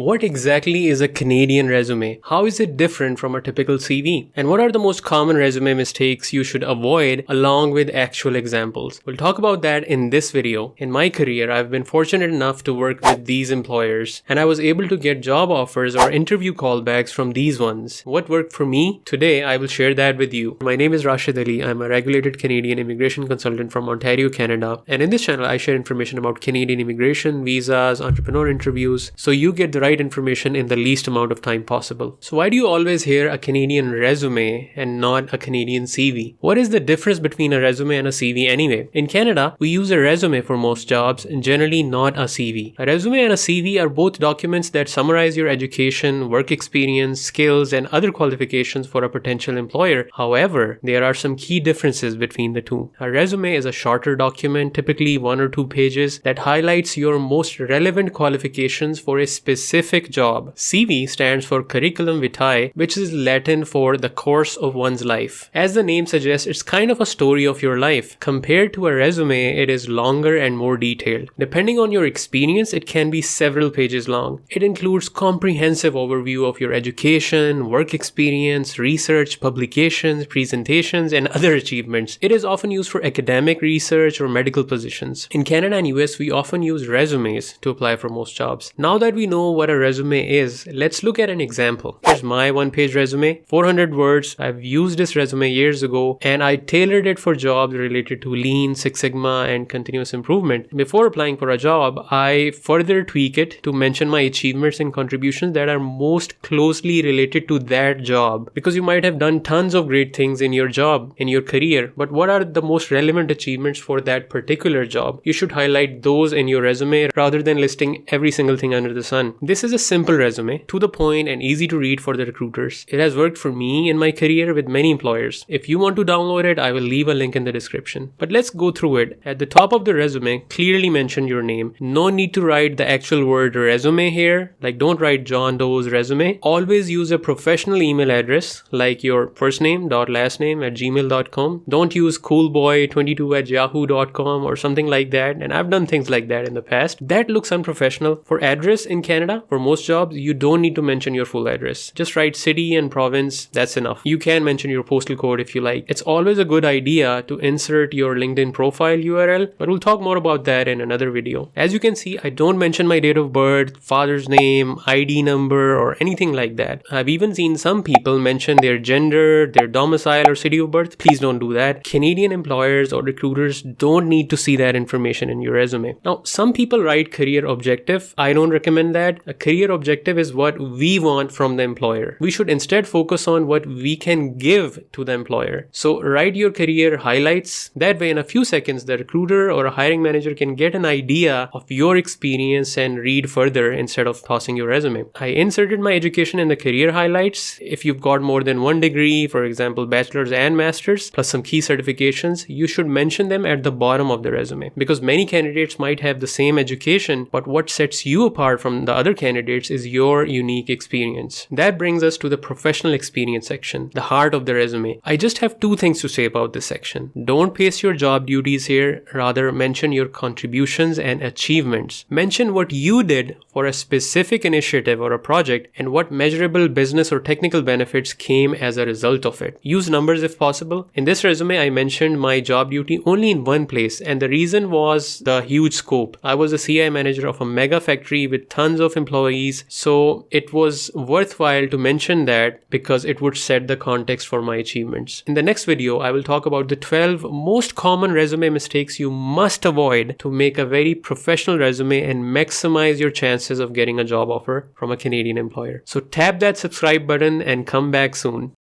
What exactly is a Canadian resume? How is it different from a typical CV? And what are the most common resume mistakes you should avoid along with actual examples? We'll talk about that in this video. In my career, I've been fortunate enough to work with these employers, and I was able to get job offers or interview callbacks from these ones. What worked for me? Today, I will share that with you. My name is Rashid Ali. I'm a regulated Canadian immigration consultant from Ontario, Canada. And in this channel, I share information about Canadian immigration, visas, entrepreneur interviews, so you get the right information in the least amount of time possible. So why do you always hear a Canadian resume and not a Canadian CV? What is the difference between a resume and a CV anyway? In Canada, we use a resume for most jobs and generally not a CV. A resume and a CV are both documents that summarize your education, work experience, skills, and other qualifications for a potential employer. However, there are some key differences between the two. A resume is a shorter document, typically 1 or 2 pages, that highlights your most relevant qualifications for a specific job. CV stands for curriculum vitae, which is Latin for the course of one's life. As the name suggests, it's kind of a story of your life. Compared to a resume, it is longer and more detailed. Depending on your experience, it can be several pages long. It includes comprehensive overview of your education, work experience, research, publications, presentations, and other achievements. It is often used for academic research or medical positions. In Canada and US, we often use resumes to apply for most jobs. Now that we know what a resume is, let's look at an example. Here's my one-page resume, 400 words. I've used this resume years ago and I tailored it for jobs related to Lean, Six Sigma, and continuous improvement. Before applying for a job, I further tweak it to mention my achievements and contributions that are most closely related to that job. Because you might have done tons of great things in your job, in your career, but what are the most relevant achievements for that particular job? You should highlight those in your resume rather than listing every single thing under the sun. This is a simple resume, to the point and easy to read for the recruiters. It has worked for me in my career with many employers. If you want to download it, I will leave a link in the description. But let's go through it. At the top of the resume, clearly mention your name. No need to write the actual word resume here. Like, don't write John Doe's resume. Always use a professional email address like your first name dot last name at gmail.com. Don't use coolboy22 at yahoo.com or something like that. And I've done things like that in the past. That looks unprofessional. For address in Canada, for most jobs, you don't need to mention your full address. Just write city and province. That's enough. You can mention your postal code if you like. It's always a good idea to insert your LinkedIn profile URL, but we'll talk more about that in another video. As you can see, I don't mention my date of birth, father's name, ID number, or anything like that. I've even seen some people mention their gender, their domicile, or city of birth. Please don't do that. Canadian employers or recruiters don't need to see that information in your resume. Now, some people write career objective. I don't recommend that. A career objective is what we want from the employer. We should instead focus on what we can give to the employer. So write your career highlights. That way, in a few seconds, the recruiter or a hiring manager can get an idea of your experience and read further instead of tossing your resume. I inserted my education in the career highlights. If you've got more than one degree, for example, bachelor's and master's, plus some key certifications, you should mention them at the bottom of the resume, because many candidates might have the same education, but what sets you apart from the other candidates is your unique experience. That brings us to the professional experience section, the heart of the resume. I just have 2 things to say about this section. Don't paste your job duties here, rather mention your contributions and achievements. Mention what you did for a specific initiative or a project and what measurable business or technical benefits came as a result of it. Use numbers if possible. In this resume, I mentioned my job duty only in one place, and the reason was the huge scope. I was a CI manager of a mega factory with tons of employees, so it was worthwhile to mention that because it would set the context for my achievements. In the next video, I will talk about the 12 most common resume mistakes you must avoid to make a very professional resume and maximize your chances of getting a job offer from a Canadian employer. So tap that subscribe button and come back soon.